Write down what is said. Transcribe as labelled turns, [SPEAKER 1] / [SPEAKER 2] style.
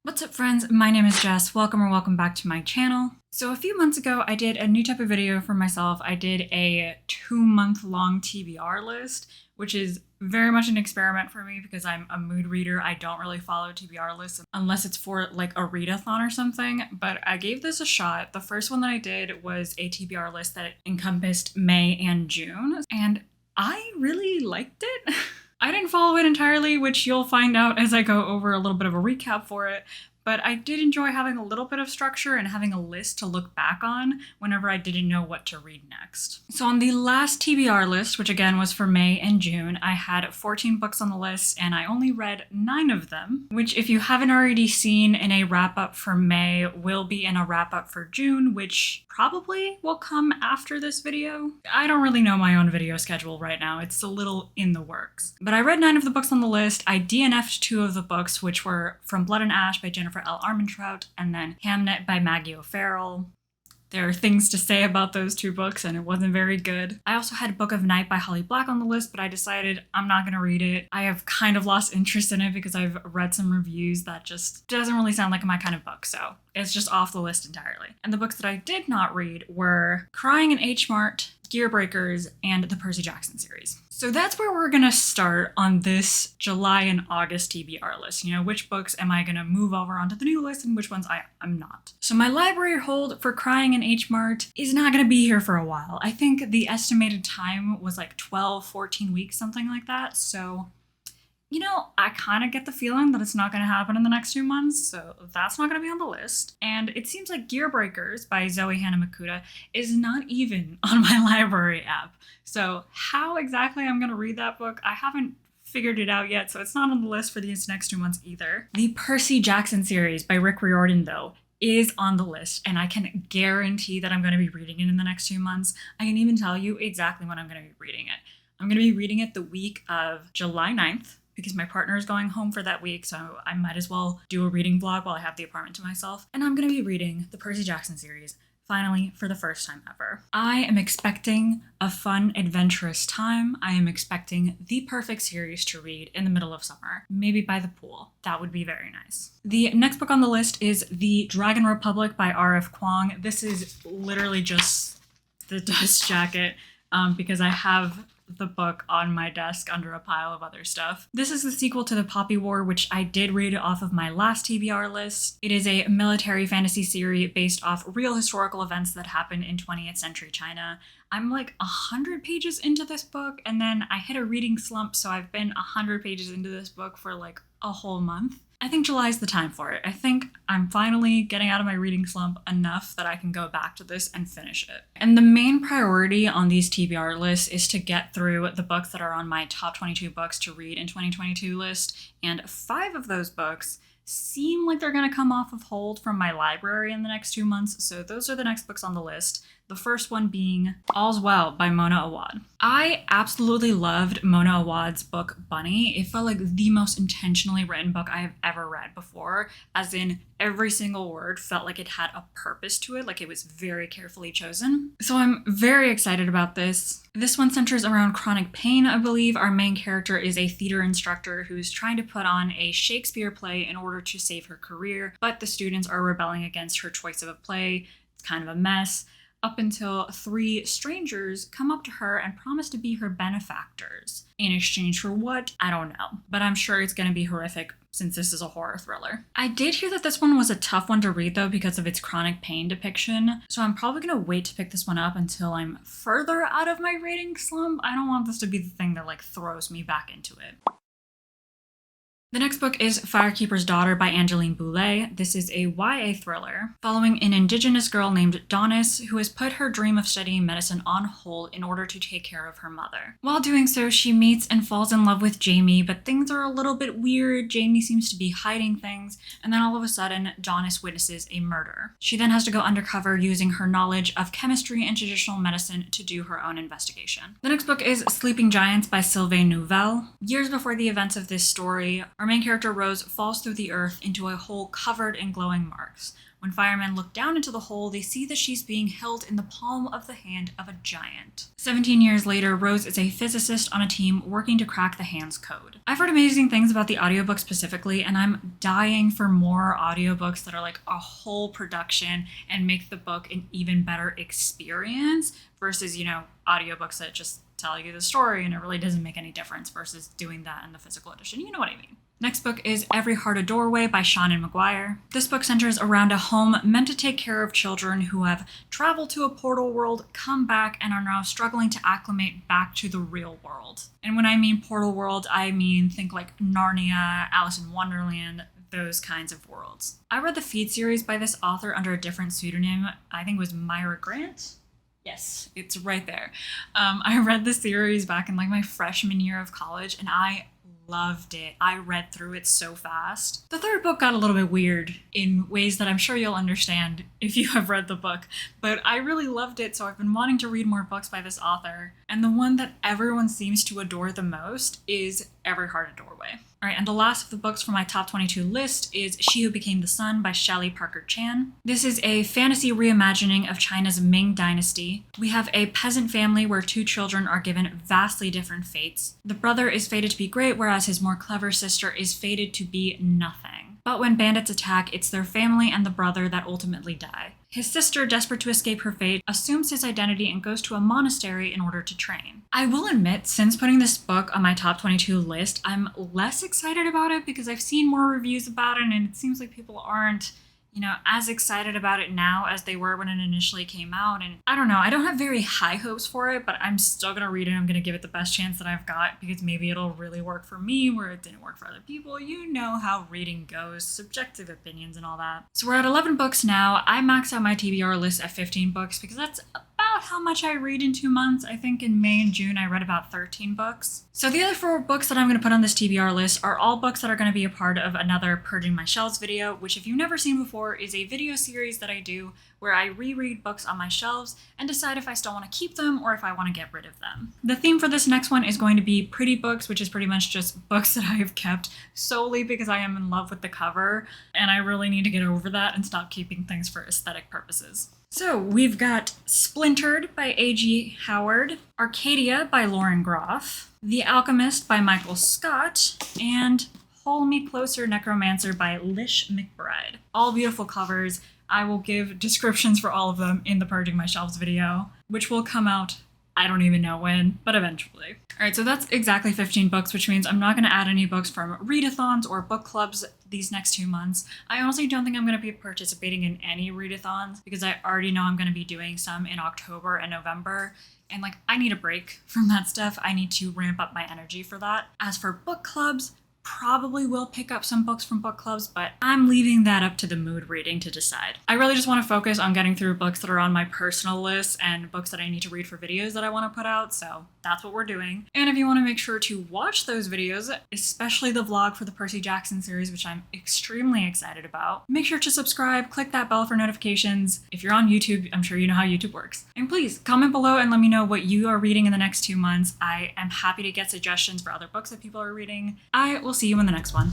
[SPEAKER 1] What's up, friends? My name is Jess. Welcome back to my channel. So a few months ago, I did a new type of video for myself. I did a 2-month-long TBR list, which is very much an experiment for me because I'm a mood reader. I don't really follow TBR lists unless it's for like a readathon or something, but I gave this a shot. The first one that I did was a TBR list that encompassed May and June, and I really liked it. I didn't follow it entirely, which you'll find out as I go over a little bit of a recap for it, but I did enjoy having a little bit of structure and having a list to look back on whenever I didn't know what to read next. So on the last TBR list, which again was for May and June, I had 14 books on the list and I only read 9 of them, which if you haven't already seen in a wrap-up for May, will be in a wrap-up for June, which probably will come after this video. I don't really know my own video schedule right now. It's a little in the works. But I read 9 of the books on the list. I DNF'd 2 of the books, which were From Blood and Ash by Jennifer L. Armentrout and then Hamnet by Maggie O'Farrell. There are things to say about those 2 books and it wasn't very good. I also had Book of Night by Holly Black on the list, but I decided I'm not gonna read it. I have kind of lost interest in it because I've read some reviews that just doesn't really sound like my kind of book, so it's just off the list entirely. And the books that I did not read were Crying in H Mart, Gear Breakers, and the Percy Jackson series. So that's where we're gonna start on this July and August TBR list. You know, which books am I gonna move over onto the new list and which ones I'm not. So my library hold for Crying in H Mart is not gonna be here for a while. I think the estimated time was like 12, 14 weeks, something like that. So, you know, I kind of get the feeling that it's not going to happen in the next 2 months, so that's not going to be on the list. And it seems like Gear Breakers by Zoe Hanamakuta is not even on my library app. So how exactly I'm going to read that book, I haven't figured it out yet, so it's not on the list for these next 2 months either. The Percy Jackson series by Rick Riordan, though, is on the list, and I can guarantee that I'm going to be reading it in the next 2 months. I can even tell you exactly when I'm going to be reading it. I'm going to be reading it the week of July 9th, because my partner is going home for that week, so I might as well do a reading vlog while I have the apartment to myself. And I'm gonna be reading the Percy Jackson series, finally, for the first time ever. I am expecting a fun, adventurous time. I am expecting the perfect series to read in the middle of summer, maybe by the pool. That would be very nice. The next book on the list is The Dragon Republic by R.F. Kuang. This is literally just the dust jacket because I have the book on my desk under a pile of other stuff. This is the sequel to The Poppy War, which I did read off of my last TBR list. It is a military fantasy series based off real historical events that happened in 20th century China. I'm like 100 pages into this book, and then I hit a reading slump, so I've been 100 pages into this book for like a whole month. I think July's the time for it. I think I'm finally getting out of my reading slump enough that I can go back to this and finish it. And the main priority on these TBR lists is to get through the books that are on my top 22 books to read in 2022 list, and 5 of those books seem like they're gonna come off of hold from my library in the next 2 months, so those are the next books on the list. The first one being All's Well by Mona Awad. I absolutely loved Mona Awad's book Bunny. It felt like the most intentionally written book I have ever read before, as in every single word felt like it had a purpose to it, like it was very carefully chosen. So I'm very excited about this. This one centers around chronic pain, I believe. Our main character is a theater instructor who's trying to put on a Shakespeare play in order to save her career, but the students are rebelling against her choice of a play. It's kind of a mess. Up until 3 strangers come up to her and promise to be her benefactors. In exchange for what? I don't know. But I'm sure it's going to be horrific since this is a horror thriller. I did hear that this one was a tough one to read though because of its chronic pain depiction, so I'm probably going to wait to pick this one up until I'm further out of my reading slump. I don't want this to be the thing that like throws me back into it. The next book is Firekeepers Daughter by Angeline Boulet. This is a YA thriller following an indigenous girl named Donis who has put her dream of studying medicine on hold in order to take care of her mother. While doing so, she meets and falls in love with Jamie, but things are a little bit weird. Jamie seems to be hiding things, and then all of a sudden, Donis witnesses a murder. She then has to go undercover using her knowledge of chemistry and traditional medicine to do her own investigation. The next book is Sleeping Giants by Sylvain Nouvel. Years before the events of this story, Our main character Rose falls through the earth into a hole covered in glowing marks. When firemen look down into the hole, they see that she's being held in the palm of the hand of a giant. 17 years later, Rose is a physicist on a team working to crack the hand's code. I've heard amazing things about the audiobook specifically, and I'm dying for more audiobooks that are like a whole production and make the book an even better experience versus, audiobooks that just tell you the story and it really doesn't make any difference versus doing that in the physical edition. You know what I mean. Next book is Every Heart a Doorway by Seanan McGuire. This book centers around a home meant to take care of children who have traveled to a portal world, come back, and are now struggling to acclimate back to the real world. And when I mean portal world, I mean think like Narnia, Alice in Wonderland, those kinds of worlds. I read the feed series by this author under a different pseudonym. I think it was Myra Grant. Yes, it's right there. I read the series back in like my freshman year of college, and I loved it. I read through it so fast. The third book got a little bit weird in ways that I'm sure you'll understand if you have read the book, but I really loved it, so I've been wanting to read more books by this author. And the one that everyone seems to adore the most is Every Heart a Doorway. All right, and the last of the books from my top 22 list is She Who Became the Sun by Shelley Parker Chan. This is a fantasy reimagining of China's Ming Dynasty. We have a peasant family where two children are given vastly different fates. The brother is fated to be great, whereas his more clever sister is fated to be nothing. But when bandits attack, it's their family and the brother that ultimately die. His sister, desperate to escape her fate, assumes his identity and goes to a monastery in order to train. I will admit, since putting this book on my top 22 list, I'm less excited about it because I've seen more reviews about it and it seems like people aren't, as excited about it now as they were when it initially came out. And I don't know, I don't have very high hopes for it, but I'm still gonna read it. I'm gonna give it the best chance that I've got because maybe it'll really work for me where it didn't work for other people. You know how reading goes, subjective opinions and all that. So we're at 11 books now. I maxed out my TBR list at 15 books because that's about how much I read in 2 months. I think in May and June I read about 13 books. So the other 4 books that I'm going to put on this TBR list are all books that are going to be a part of another Purging My Shelves video, which if you've never seen before is a video series that I do where I reread books on my shelves and decide if I still want to keep them or if I want to get rid of them. The theme for this next one is going to be pretty books, which is pretty much just books that I have kept solely because I am in love with the cover and I really need to get over that and stop keeping things for aesthetic purposes. So we've got Splintered by A.G. Howard, Arcadia by Lauren Groff, The Alchemist by Michael Scott, and Hold Me Closer Necromancer by Lish McBride. All beautiful covers. I will give descriptions for all of them in the Purging My Shelves video, which will come out I don't even know when, but eventually. All right, so that's exactly 15 books, which means I'm not going to add any books from readathons or book clubs these next 2 months. I honestly don't think I'm going to be participating in any readathons because I already know I'm going to be doing some in October and November. And I need a break from that stuff. I need to ramp up my energy for that. As for book clubs, probably will pick up some books from book clubs, but I'm leaving that up to the mood reading to decide. I really just want to focus on getting through books that are on my personal list and books that I need to read for videos that I want to put out, so that's what we're doing. And if you want to make sure to watch those videos, especially the vlog for the Percy Jackson series, which I'm extremely excited about, make sure to subscribe, click that bell for notifications. If you're on YouTube, I'm sure you know how YouTube works. And please comment below and let me know what you are reading in the next 2 months. I am happy to get suggestions for other books that people are reading. I will see you in the next one.